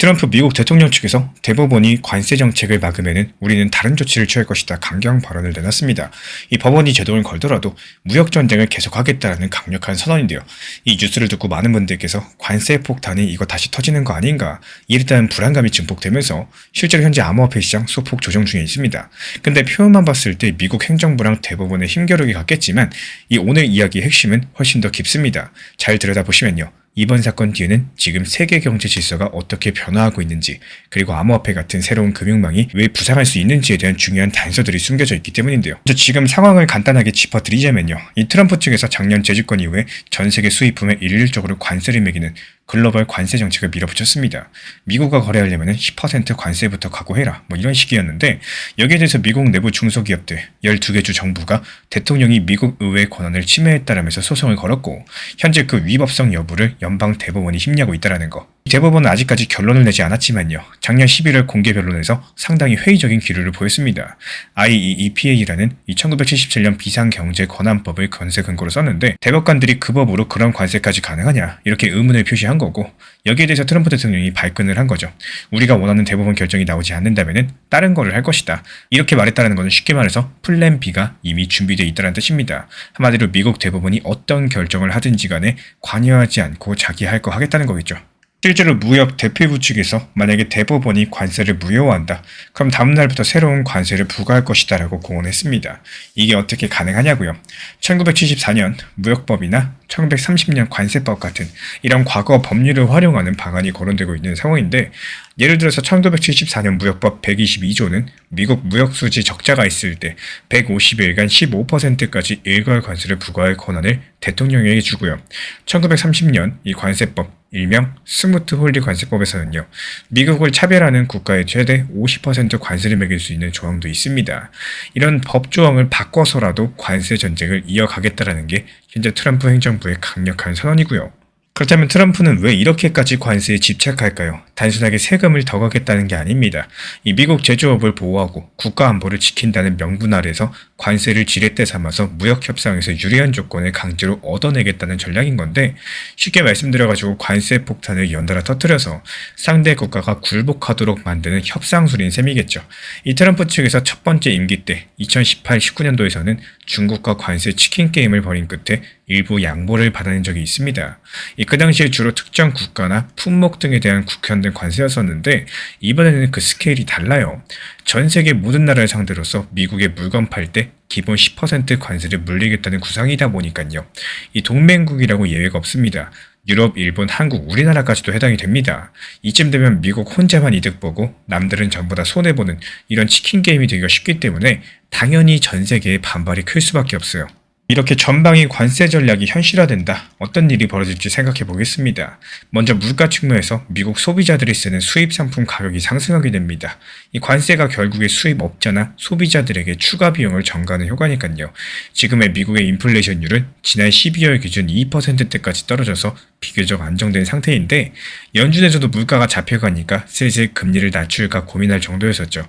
트럼프 미국 대통령 측에서 대법원이 관세 정책을 막으면은 우리는 다른 조치를 취할 것이다 강경 발언을 내놨습니다. 이 법원이 제동을 걸더라도 무역 전쟁을 계속하겠다라는 강력한 선언인데요. 이 뉴스를 듣고 많은 분들께서 관세 폭탄이 이거 다시 터지는 거 아닌가 이에 대한 불안감이 증폭되면서 실제로 현재 암호화폐 시장 소폭 조정 중에 있습니다. 근데 표현만 봤을 때 미국 행정부랑 대법원의 힘겨루기 같겠지만 이 오늘 이야기의 핵심은 훨씬 더 깊습니다. 잘 들여다보시면요. 이번 사건 뒤에는 지금 세계 경제 질서가 어떻게 변화하고 있는지, 그리고 암호화폐 같은 새로운 금융망이 왜 부상할 수 있는지에 대한 중요한 단서들이 숨겨져 있기 때문인데요. 먼저 지금 상황을 간단하게 짚어드리자면요. 이 트럼프 측에서 작년 재집권 이후에 전 세계 수입품에 일률적으로 관세를 매기는 글로벌 관세 정책을 밀어붙였습니다. 미국과 거래하려면 10% 관세부터 각오해라 이런 식이었는데, 여기에 대해서 미국 내부 중소기업들 12개 주 정부가 대통령이 미국 의회 권한을 침해했다라면서 소송을 걸었고, 현재 그 위법성 여부를 연방 대법원이 심리하고 있다는 거. 대법원은 아직까지 결론을 내지 않았지만요. 작년 11월 공개 변론에서 상당히 회의적인 기류를 보였습니다. IEEPA라는 1977년 비상경제권한법을 관세 근거로 썼는데, 대법관들이 그 법으로 그런 관세까지 가능하냐 이렇게 의문을 표시한 거고, 여기에 대해서 트럼프 대통령이 발끈을 한 거죠. 우리가 원하는 대법원 결정이 나오지 않는다면 다른 거를 할 것이다. 이렇게 말했다는 것은 쉽게 말해서 플랜 B가 이미 준비되어 있다는 뜻입니다. 한마디로 미국 대법원이 어떤 결정을 하든지 간에 관여하지 않고 자기 할 거 하겠다는 거겠죠. 실제로 무역 대표부 측에서 만약에 대법원이 관세를 무효화한다, 그럼 다음 날부터 새로운 관세를 부과할 것이다 라고 공언했습니다. 이게 어떻게 가능하냐고요. 1974년 무역법이나 1930년 관세법 같은 이런 과거 법률을 활용하는 방안이 거론되고 있는 상황인데, 예를 들어서 1974년 무역법 122조는 미국 무역수지 적자가 있을 때 150일간 15%까지 일괄 관세를 부과할 권한을 대통령에게 주고요. 1930년 이 관세법, 일명 스무트 홀리 관세법에서는요, 미국을 차별하는 국가에 최대 50% 관세를 매길 수 있는 조항도 있습니다. 이런 법 조항을 바꿔서라도 관세 전쟁을 이어가겠다라는 게 현재 트럼프 행정부의 강력한 선언이고요. 그렇다면 트럼프는 왜 이렇게까지 관세에 집착할까요? 단순하게 세금을 더 걷겠다는 게 아닙니다. 이 미국 제조업을 보호하고 국가 안보를 지킨다는 명분 아래서 관세를 지렛대 삼아서 무역 협상에서 유리한 조건을 강제로 얻어내겠다는 전략인 건데, 쉽게 말씀드려가지고 관세 폭탄을 연달아 터뜨려서 상대 국가가 굴복하도록 만드는 협상술인 셈이겠죠. 이 트럼프 측에서 첫 번째 임기 때 2018-19년도에서는 중국과 관세 치킨 게임을 벌인 끝에 일부 양보를 받아낸 적이 있습니다. 그 당시에 주로 특정 국가나 품목 등에 대한 국한된 관세였었는데, 이번에는 그 스케일이 달라요. 전 세계 모든 나라를 상대로서 미국에 물건 팔 때 기본 10% 관세를 물리겠다는 구상이다 보니까요. 이 동맹국이라고 예외가 없습니다. 유럽, 일본, 한국, 우리나라까지도 해당이 됩니다. 이쯤 되면 미국 혼자만 이득 보고 남들은 전부 다 손해보는 이런 치킨 게임이 되기가 쉽기 때문에 당연히 전 세계의 반발이 클 수밖에 없어요. 이렇게 전방위 관세 전략이 현실화된다. 어떤 일이 벌어질지 생각해 보겠습니다. 먼저 물가 측면에서 미국 소비자들이 쓰는 수입 상품 가격이 상승하게 됩니다. 이 관세가 결국에 수입업자나 소비자들에게 추가 비용을 전가하는 효과니까요. 지금의 미국의 인플레이션율은 지난 12월 기준 2%대까지 떨어져서 비교적 안정된 상태인데, 연준에서도 물가가 잡혀가니까 슬슬 금리를 낮출까 고민할 정도였었죠.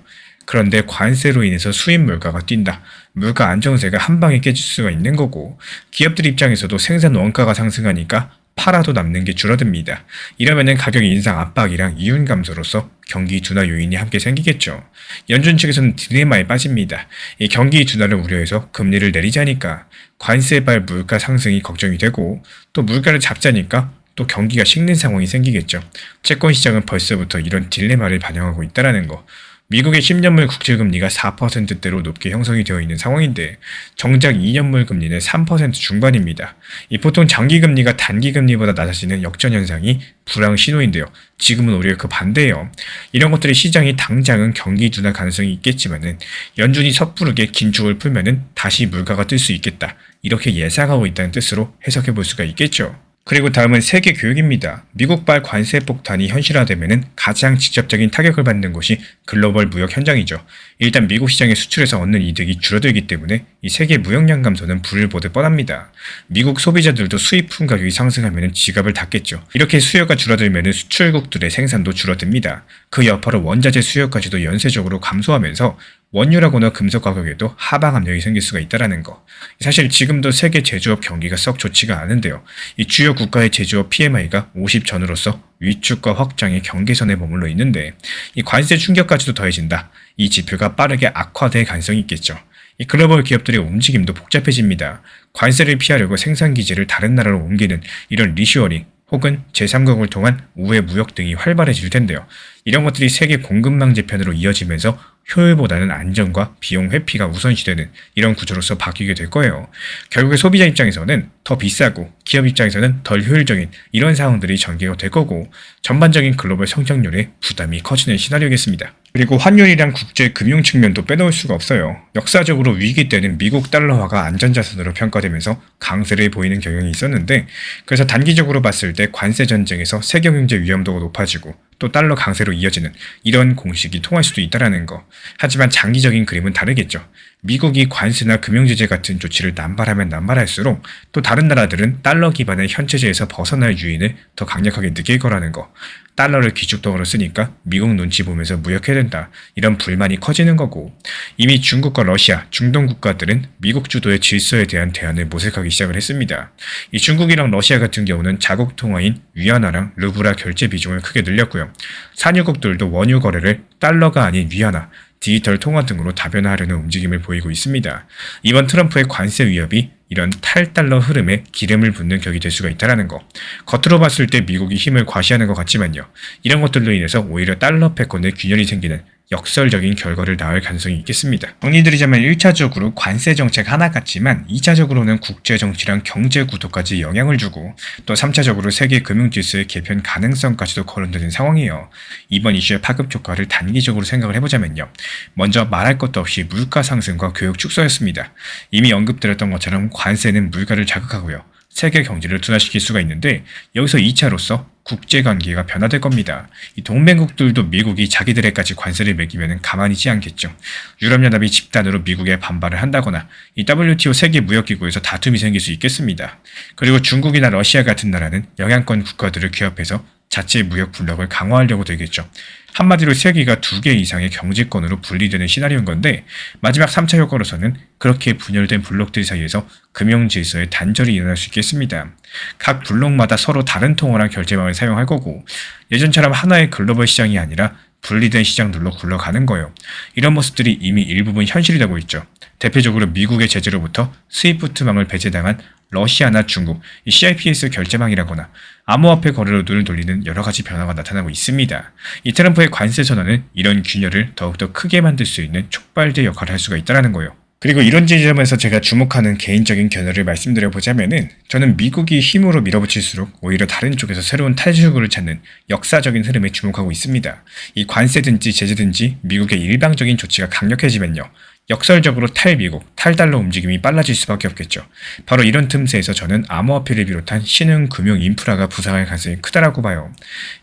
그런데 관세로 인해서 수입 물가가 뛴다. 물가 안정세가 한 방에 깨질 수가 있는 거고, 기업들 입장에서도 생산 원가가 상승하니까 팔아도 남는 게 줄어듭니다. 이러면은 가격 인상 압박이랑 이윤 감소로서 경기 둔화 요인이 함께 생기겠죠. 연준 측에서는 딜레마에 빠집니다. 이 경기 둔화를 우려해서 금리를 내리자니까 관세발 물가 상승이 걱정이 되고, 또 물가를 잡자니까 또 경기가 식는 상황이 생기겠죠. 채권 시장은 벌써부터 이런 딜레마를 반영하고 있다는 거. 미국의 10년물 국채금리가 4%대로 높게 형성이 되어 있는 상황인데, 정작 2년물 금리는 3% 중반입니다. 보통 장기금리가 단기금리보다 낮아지는 역전현상이 불황 신호인데요. 지금은 오히려 그 반대예요. 이런 것들이 시장이 당장은 경기 둔화 가능성이 있겠지만은 연준이 섣부르게 긴축을 풀면은 다시 물가가 뜰 수 있겠다. 이렇게 예상하고 있다는 뜻으로 해석해 볼 수가 있겠죠. 그리고 다음은 세계 교육입니다. 미국발 관세 폭탄이 현실화되면 가장 직접적인 타격을 받는 곳이 글로벌 무역 현장이죠. 일단 미국 시장의 수출에서 얻는 이득이 줄어들기 때문에 이 세계 무역량 감소는 불을 보듯 뻔합니다. 미국 소비자들도 수입품 가격이 상승하면 지갑을 닫겠죠. 이렇게 수요가 줄어들면 수출국들의 생산도 줄어듭니다. 그 여파로 원자재 수요까지도 연쇄적으로 감소하면서 원유라거나 금속 가격에도 하방 압력이 생길 수가 있다는 거. 사실 지금도 세계 제조업 경기가 썩 좋지가 않은데요. 이 주요 국가의 제조업 PMI가 50 전후로서 위축과 확장의 경계선에 머물러 있는데 이 관세 충격까지도 더해진다. 이 지표가 빠르게 악화될 가능성이 있겠죠. 이 글로벌 기업들의 움직임도 복잡해집니다. 관세를 피하려고 생산 기지를 다른 나라로 옮기는 이런 리슈어링 혹은 제3국을 통한 우회 무역 등이 활발해질 텐데요. 이런 것들이 세계 공급망 재편으로 이어지면서 효율보다는 안전과 비용 회피가 우선시되는 이런 구조로서 바뀌게 될 거예요. 결국에 소비자 입장에서는 더 비싸고 기업 입장에서는 덜 효율적인 이런 상황들이 전개가 될 거고 전반적인 글로벌 성장률에 부담이 커지는 시나리오겠습니다. 그리고 환율이랑 국제 금융 측면도 빼놓을 수가 없어요. 역사적으로 위기 때는 미국 달러화가 안전자산으로 평가되면서 강세를 보이는 경향이 있었는데 그래서 단기적으로 봤을 때 관세 전쟁에서 세계 경제 위험도가 높아지고 또 달러 강세로 이어지는 이런 공식이 통할 수도 있다는 거. 하지만 장기적인 그림은 다르겠죠. 미국이 관세나 금융제재 같은 조치를 남발하면 남발할수록 또 다른 나라들은 달러 기반의 현체제에서 벗어날 유인을 더 강력하게 느낄 거라는 거. 달러를 기축통으로 쓰니까 미국 눈치 보면서 무역해야 된다. 이런 불만이 커지는 거고 이미 중국과 러시아, 중동 국가들은 미국 주도의 질서에 대한 대안을 모색하기 시작을 했습니다. 이 중국이랑 러시아 같은 경우는 자국 통화인 위안화랑 루브라 결제 비중을 크게 늘렸고요. 산유국들도 원유 거래를 달러가 아닌 위안화, 디지털 통화 등으로 다변화하려는 움직임을 보이고 있습니다. 이번 트럼프의 관세 위협이 이런 탈달러 흐름에 기름을 붓는 격이 될 수가 있다는 거. 겉으로 봤을 때 미국이 힘을 과시하는 것 같지만요. 이런 것들로 인해서 오히려 달러 패권에 균열이 생기는 역설적인 결과를 낳을 가능성이 있겠습니다. 정리드리자면 1차적으로 관세 정책 하나 같지만 2차적으로는 국제 정치랑 경제 구도까지 영향을 주고 또 3차적으로 세계 금융 질서의 개편 가능성까지도 거론되는 상황이에요. 이번 이슈의 파급 효과를 단기적으로 생각을 해보자면요. 먼저 말할 것도 없이 물가 상승과 교육 축소였습니다. 이미 언급드렸던 것처럼 관세는 물가를 자극하고요. 세계 경제를 둔화시킬 수가 있는데 여기서 2차로서 국제관계가 변화될 겁니다. 이 동맹국들도 미국이 자기들에까지 관세를 매기면 가만히 있지 않겠죠. 유럽연합이 집단으로 미국에 반발을 한다거나 이 WTO 세계무역기구에서 다툼이 생길 수 있겠습니다. 그리고 중국이나 러시아 같은 나라는 영향권 국가들을 규합해서 자체 무역 블록을 강화하려고 들겠죠. 한마디로 세계가 2개 이상의 경제권으로 분리되는 시나리오인 건데 마지막 3차 효과로서는 그렇게 분열된 블록들 사이에서 금융 질서의 단절이 일어날 수 있겠습니다. 각 블록마다 서로 다른 통화랑 결제망을 사용할 거고 예전처럼 하나의 글로벌 시장이 아니라 분리된 시장들로 굴러가는 거예요. 이런 모습들이 이미 일부분 현실이 되고 있죠. 대표적으로 미국의 제재로부터 스위프트망을 배제당한 러시아나 중국, 이 CIPS 결제망이라거나 암호화폐 거래로를 돌리는 여러 가지 변화가 나타나고 있습니다. 이 트럼프의 관세 선언은 이런 균열을 더욱더 크게 만들 수 있는 촉발제 역할을 할 수가 있다는 거예요. 그리고 이런 지점에서 제가 주목하는 개인적인 견해를 말씀드려보자면은 저는 미국이 힘으로 밀어붙일수록 오히려 다른 쪽에서 새로운 탈출구를 찾는 역사적인 흐름에 주목하고 있습니다. 이 관세든지 제재든지 미국의 일방적인 조치가 강력해지면요. 역설적으로 탈미국, 탈달러 움직임이 빨라질 수밖에 없겠죠. 바로 이런 틈새에서 저는 암호화폐를 비롯한 신흥 금융 인프라가 부상할 가능성이 크다라고 봐요.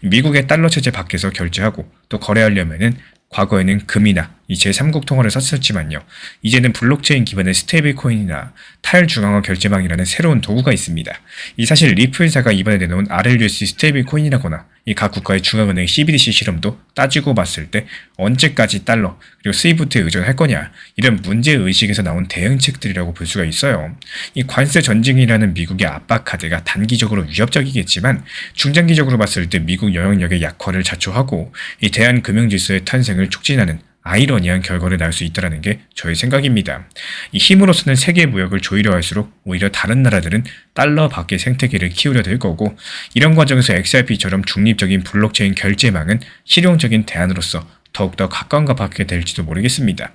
미국의 달러 체제 밖에서 결제하고 또 거래하려면은 과거에는 금이나 이 제3국 통화를 썼었지만요. 이제는 블록체인 기반의 스테이블 코인이나 탈중앙화 결제망이라는 새로운 도구가 있습니다. 이 사실 리플사가 이번에 내놓은 RLUSD 스테이블 코인이라거나 이 각 국가의 중앙은행 CBDC 실험도 따지고 봤을 때 언제까지 달러 그리고 스위프트에 의존할 거냐 이런 문제의식에서 나온 대응책들이라고 볼 수가 있어요. 이 관세 전쟁이라는 미국의 압박 카드가 단기적으로 위협적이겠지만 중장기적으로 봤을 때 미국 영향력의 약화를 자초하고 이 대한 금융 질서의 탄생을 촉진하는 아이러니한 결과를 낳을 수 있다는 게 저의 생각입니다. 이 힘으로서는 세계 무역을 조이려 할수록 오히려 다른 나라들은 달러 밖의 생태계를 키우려 될 거고 이런 과정에서 XRP처럼 중립적인 블록체인 결제망은 실용적인 대안으로서 더욱더 각광과 받게 될지도 모르겠습니다.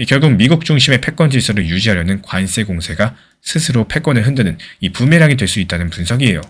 결국 미국 중심의 패권 질서를 유지하려는 관세 공세가 스스로 패권을 흔드는 이 부메랑이 될 수 있다는 분석이에요.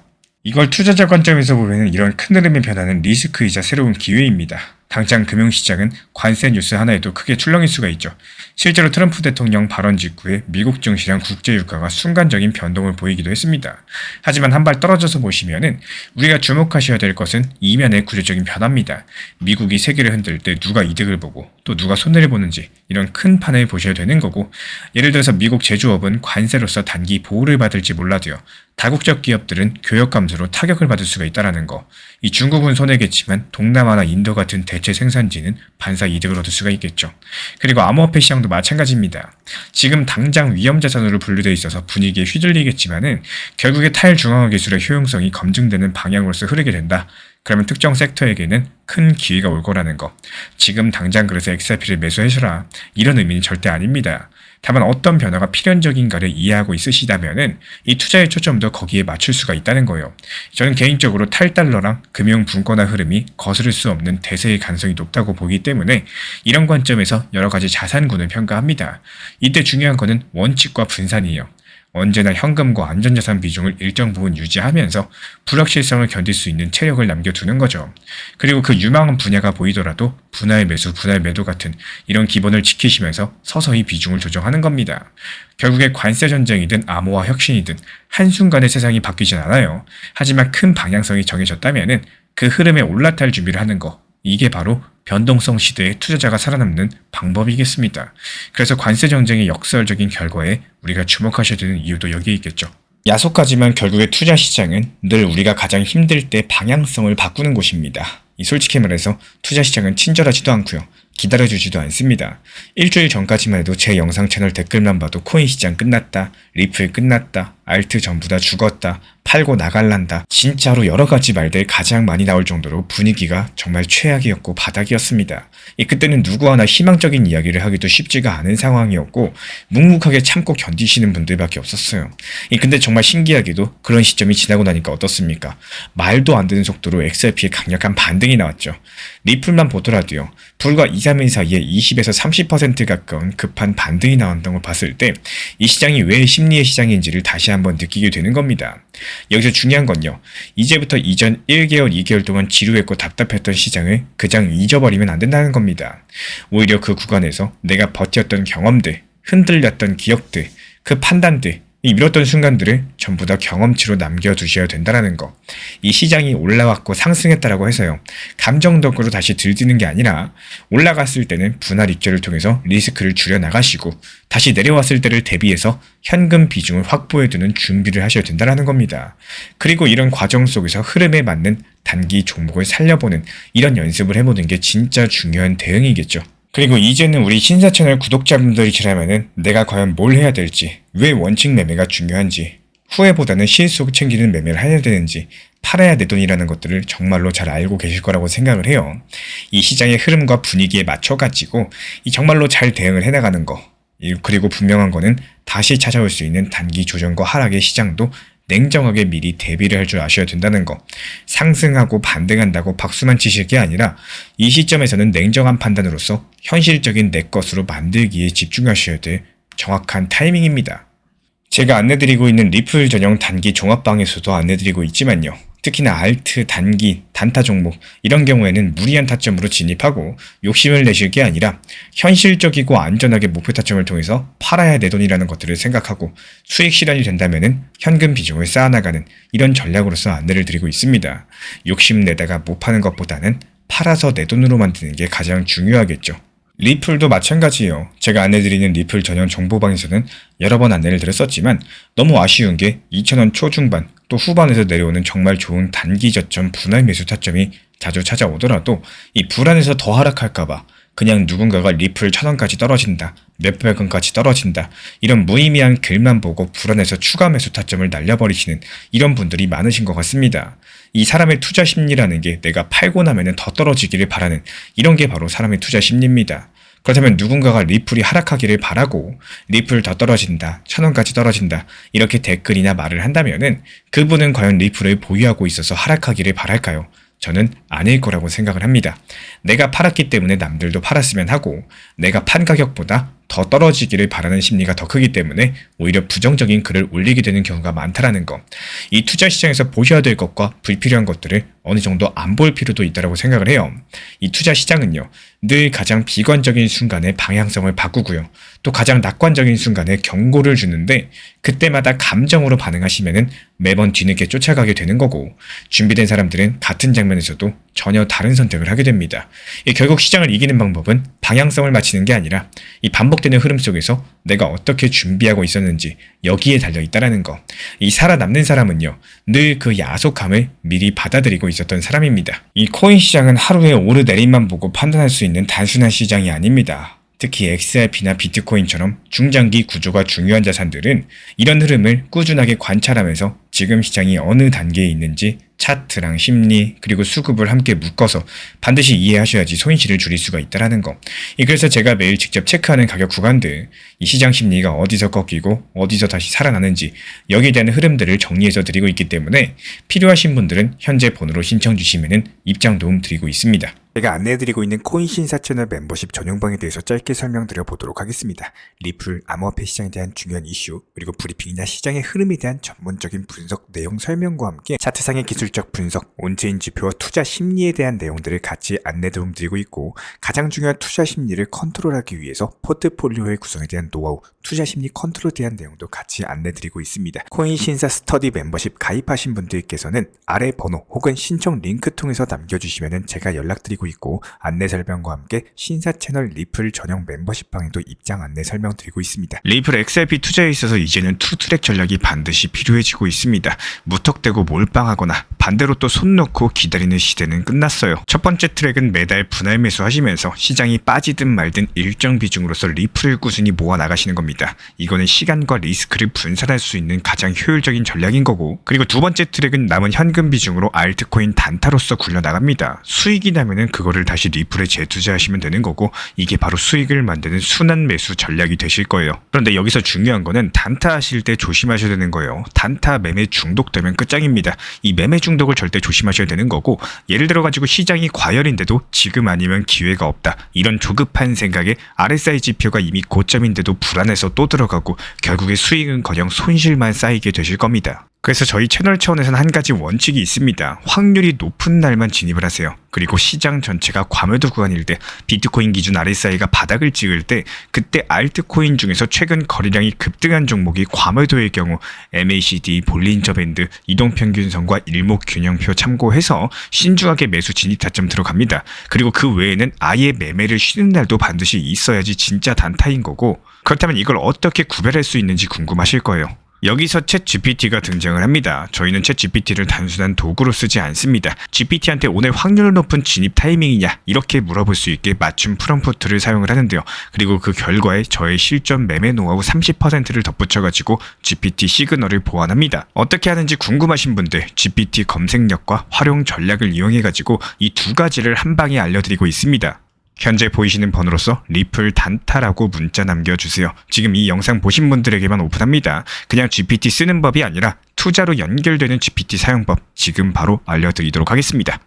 이걸 투자자 관점에서 보면 이런 큰 흐름의 변화는 리스크이자 새로운 기회입니다. 당장 금융시장은 관세 뉴스 하나에도 크게 출렁일 수가 있죠. 실제로 트럼프 대통령 발언 직후에 미국 증시랑 국제유가가 순간적인 변동을 보이기도 했습니다. 하지만 한 발 떨어져서 보시면은 우리가 주목하셔야 될 것은 이면의 구조적인 변화입니다. 미국이 세계를 흔들 때 누가 이득을 보고 또 누가 손해를 보는지 이런 큰 판을 보셔야 되는 거고 예를 들어서 미국 제조업은 관세로서 단기 보호를 받을지 몰라도요. 다국적 기업들은 교역 감소로 타격을 받을 수가 있다는 거. 이 중국은 손해겠지만 동남아나 인도 같은 대체 생산지는 반사 이득을 얻을 수가 있겠죠. 그리고 암호화폐 시장도 마찬가지입니다. 지금 당장 위험자산으로 분류되어 있어서 분위기에 휘둘리겠지만은 결국에 탈중앙화 기술의 효용성이 검증되는 방향으로서 흐르게 된다. 그러면 특정 섹터에게는 큰 기회가 올 거라는 거. 지금 당장 그래서 XRP를 매수하셔라. 이런 의미는 절대 아닙니다. 다만 어떤 변화가 필연적인가를 이해하고 있으시다면은 이 투자의 초점도 거기에 맞출 수가 있다는 거예요. 저는 개인적으로 탈달러랑 금융 분권화 흐름이 거스를 수 없는 대세의 가능성이 높다고 보기 때문에 이런 관점에서 여러 가지 자산군을 평가합니다. 이때 중요한 거는 원칙과 분산이에요. 언제나 현금과 안전자산 비중을 일정 부분 유지하면서 불확실성을 견딜 수 있는 체력을 남겨두는 거죠. 그리고 그 유망한 분야가 보이더라도 분할 매수, 분할 매도 같은 이런 기본을 지키시면서 서서히 비중을 조정하는 겁니다. 결국에 관세 전쟁이든 암호화 혁신이든 한순간에 세상이 바뀌진 않아요. 하지만 큰 방향성이 정해졌다면은 그 흐름에 올라탈 준비를 하는 거. 이게 바로 변동성 시대에 투자자가 살아남는 방법이겠습니다. 그래서 관세 정쟁의 역설적인 결과에 우리가 주목하셔야 되는 이유도 여기에 있겠죠. 야속하지만 결국에 투자 시장은 늘 우리가 가장 힘들 때 방향성을 바꾸는 곳입니다. 솔직히 말해서 투자 시장은 친절하지도 않고요. 기다려주지도 않습니다. 일주일 전까지만 해도 제 영상 채널 댓글만 봐도 코인 시장 끝났다, 리플 끝났다, 알트 전부 다 죽었다, 팔고 나갈란다, 진짜로 여러 가지 말들 가장 많이 나올 정도로 분위기가 정말 최악이었고 바닥이었습니다. 그때는 누구 하나 희망적인 이야기를 하기도 쉽지가 않은 상황이었고 묵묵하게 참고 견디시는 분들밖에 없었어요. 근데 정말 신기하게도 그런 시점이 지나고 나니까 어떻습니까? 말도 안 되는 속도로 XRP에 강력한 반등이 나왔죠. 리플만 보더라도요. 불과 2, 3일 사이에 20에서 30% 가까운 급한 반등이 나온다는 걸 봤을 때 이 시장이 왜 심리의 시장인지를 다시 한번 느끼게 되는 겁니다. 여기서 중요한 건요. 이제부터 이전 1개월, 2개월 동안 지루했고 답답했던 시장을 그냥 잊어버리면 안 된다는 겁니다. 오히려 그 구간에서 내가 버텼던 경험들, 흔들렸던 기억들, 그 판단들, 미뤘던 순간들을 전부 다 경험치로 남겨두셔야 된다는 거. 이 시장이 올라왔고 상승했다라고 해서요. 감정적으로 다시 들뜨는 게 아니라 올라갔을 때는 분할 입절을 통해서 리스크를 줄여나가시고 다시 내려왔을 때를 대비해서 현금 비중을 확보해두는 준비를 하셔야 된다는 겁니다. 그리고 이런 과정 속에서 흐름에 맞는 단기 종목을 살려보는 이런 연습을 해보는 게 진짜 중요한 대응이겠죠. 그리고 이제는 우리 신사 채널 구독자분들이시라면은 내가 과연 뭘 해야 될지, 왜 원칙 매매가 중요한지, 후회보다는 실속 챙기는 매매를 해야 되는지, 팔아야 내 돈이라는 것들을 정말로 잘 알고 계실 거라고 생각을 해요. 이 시장의 흐름과 분위기에 맞춰가지고 정말로 잘 대응을 해나가는 거. 그리고 분명한 거는 다시 찾아올 수 있는 단기 조정과 하락의 시장도 냉정하게 미리 대비를 할 줄 아셔야 된다는 거. 상승하고 반등한다고 박수만 치실 게 아니라 이 시점에서는 냉정한 판단으로서 현실적인 내 것으로 만들기에 집중하셔야 될 정확한 타이밍입니다. 제가 안내드리고 있는 리플 전용 단기 종합방에서도 안내드리고 있지만요. 특히나 알트, 단기, 단타 종목 이런 경우에는 무리한 타점으로 진입하고 욕심을 내실 게 아니라 현실적이고 안전하게 목표 타점을 통해서 팔아야 내 돈이라는 것들을 생각하고 수익 실현이 된다면은 현금 비중을 쌓아나가는 이런 전략으로서 안내를 드리고 있습니다. 욕심 내다가 못 파는 것보다는 팔아서 내 돈으로 만드는 게 가장 중요하겠죠. 리플도 마찬가지예요. 제가 안내드리는 리플 전용 정보방에서는 여러 번 안내를 드렸었지만 너무 아쉬운 게 2,000원 초중반 또 후반에서 내려오는 정말 좋은 단기 저점 분할 매수 타점이 자주 찾아오더라도 이 불안해서 더 하락할까봐 그냥 누군가가 리플 1,000원까지 떨어진다, 몇백 원까지 떨어진다 이런 무의미한 글만 보고 불안해서 추가 매수 타점을 날려버리시는 이런 분들이 많으신 것 같습니다. 이 사람의 투자 심리라는 게 내가 팔고 나면 더 떨어지기를 바라는 이런 게 바로 사람의 투자 심리입니다. 그렇다면 누군가가 리플이 하락하기를 바라고 리플 더 떨어진다, 1,000원까지 떨어진다 이렇게 댓글이나 말을 한다면은 그분은 과연 리플을 보유하고 있어서 하락하기를 바랄까요? 저는 아닐 거라고 생각을 합니다. 내가 팔았기 때문에 남들도 팔았으면 하고 내가 판 가격보다 더 떨어지기를 바라는 심리가 더 크기 때문에 오히려 부정적인 글을 올리게 되는 경우가 많다라는 거. 이 투자 시장에서 보셔야 될 것과 불필요한 것들을 어느 정도 안 볼 필요도 있다고 생각을 해요. 이 투자 시장은요. 늘 가장 비관적인 순간에 방향성을 바꾸고요. 또 가장 낙관적인 순간에 경고를 주는데 그때마다 감정으로 반응하시면은 매번 뒤늦게 쫓아가게 되는 거고 준비된 사람들은 같은 장면에서도 전혀 다른 선택을 하게 됩니다. 결국 시장을 이기는 방법은 방향성을 맞추는 게 아니라 이 반복 반복되는 흐름 속에서 내가 어떻게 준비하고 있었는지 여기에 달려있다라는 거. 이 살아남는 사람은요, 늘 그 야속함을 미리 받아들이고 있었던 사람입니다. 이 코인 시장은 하루의 오르내림만 보고 판단할 수 있는 단순한 시장이 아닙니다. 특히 XRP나 비트코인처럼 중장기 구조가 중요한 자산들은 이런 흐름을 꾸준하게 관찰하면서 지금 시장이 어느 단계에 있는지 차트랑 심리 그리고 수급을 함께 묶어서 반드시 이해하셔야지 손실을 줄일 수가 있다는 거. 그래서 제가 매일 직접 체크하는 가격 구간들, 이 시장 심리가 어디서 꺾이고 어디서 다시 살아나는지 여기에 대한 흐름들을 정리해서 드리고 있기 때문에 필요하신 분들은 현재 번호로 신청 주시면 입장 도움 드리고 있습니다. 제가 안내해드리고 있는 코인 신사 채널 멤버십 전용방에 대해서 짧게 설명드려 보도록 하겠습니다. 리플, 암호화폐 시장에 대한 중요한 이슈, 그리고 브리핑이나 시장의 흐름에 대한 전문적인 분석 내용 설명과 함께 차트상의 기술적 분석, 온체인 지표와 투자 심리에 대한 내용들을 같이 안내 도움 드리고 있고, 가장 중요한 투자 심리를 컨트롤하기 위해서 포트폴리오의 구성에 대한 노하우, 투자 심리 컨트롤에 대한 내용도 같이 안내 드리고 있습니다. 코인 신사 스터디 멤버십 가입하신 분들께서는 아래 번호 혹은 신청 링크 통해서 남겨주시면 제가 연락드리고 있고, 안내 설명과 함께 신사 채널 리플 전용 멤버십 방에도 입장 안내 설명드리고 있습니다. 리플 XRP 투자에 있어서 이제는 투트랙 전략이 반드시 필요해지고 있습니다. 무턱대고 몰빵하거나 반대로 또 손 놓고 기다리는 시대는 끝났어요. 첫 번째 트랙은 매달 분할 매수하시면서 시장이 빠지든 말든 일정 비중으로서 리플을 꾸준히 모아 나가시는 겁니다. 이거는 시간과 리스크를 분산할 수 있는 가장 효율적인 전략인 거고, 그리고 두 번째 트랙은 남은 현금 비중으로 알트코인 단타로서 굴려나갑니다. 수익이 나면은 그거를 다시 리플에 재투자하시면 되는 거고, 이게 바로 수익을 만드는 순환 매수 전략이 되실 거예요. 그런데 여기서 중요한 거는 단타 하실 때 조심하셔야 되는 거예요. 단타 매매 중독되면 끝장입니다. 이 매매 중독을 절대 조심하셔야 되는 거고, 예를 들어 가지고 시장이 과열인데도 지금 아니면 기회가 없다, 이런 조급한 생각에 RSI 지표가 이미 고점인데도 불안해서 또 들어가고 결국에 수익은커녕 손실만 쌓이게 되실 겁니다. 그래서 저희 채널 차원에서는 한 가지 원칙이 있습니다. 확률이 높은 날만 진입을 하세요. 그리고 시장 전체가 과매도 구간일 때, 비트코인 기준 RSI가 바닥을 찍을 때, 그때 알트코인 중에서 최근 거래량이 급등한 종목이 과매도의 경우 MACD, 볼린저 밴드, 이동평균선과 일목균형표 참고해서 신중하게 매수 진입 타점 들어갑니다. 그리고 그 외에는 아예 매매를 쉬는 날도 반드시 있어야지 진짜 단타인 거고, 그렇다면 이걸 어떻게 구별할 수 있는지 궁금하실 거예요. 여기서 챗 GPT가 등장을 합니다. 저희는 챗 GPT를 단순한 도구로 쓰지 않습니다. GPT한테 오늘 확률 높은 진입 타이밍이냐 이렇게 물어볼 수 있게 맞춤 프롬프트를 사용을 하는데요. 그리고 그 결과에 저의 실전 매매 노하우 30%를 덧붙여가지고 GPT 시그널을 보완합니다. 어떻게 하는지 궁금하신 분들 GPT 검색력과 활용 전략을 이용해가지고 이 두 가지를 한 방에 알려드리고 있습니다. 현재 보이시는 번호로서 리플 단타라고 문자 남겨주세요. 지금 이 영상 보신 분들에게만 오픈합니다. 그냥 GPT 쓰는 법이 아니라 투자로 연결되는 GPT 사용법 지금 바로 알려드리도록 하겠습니다.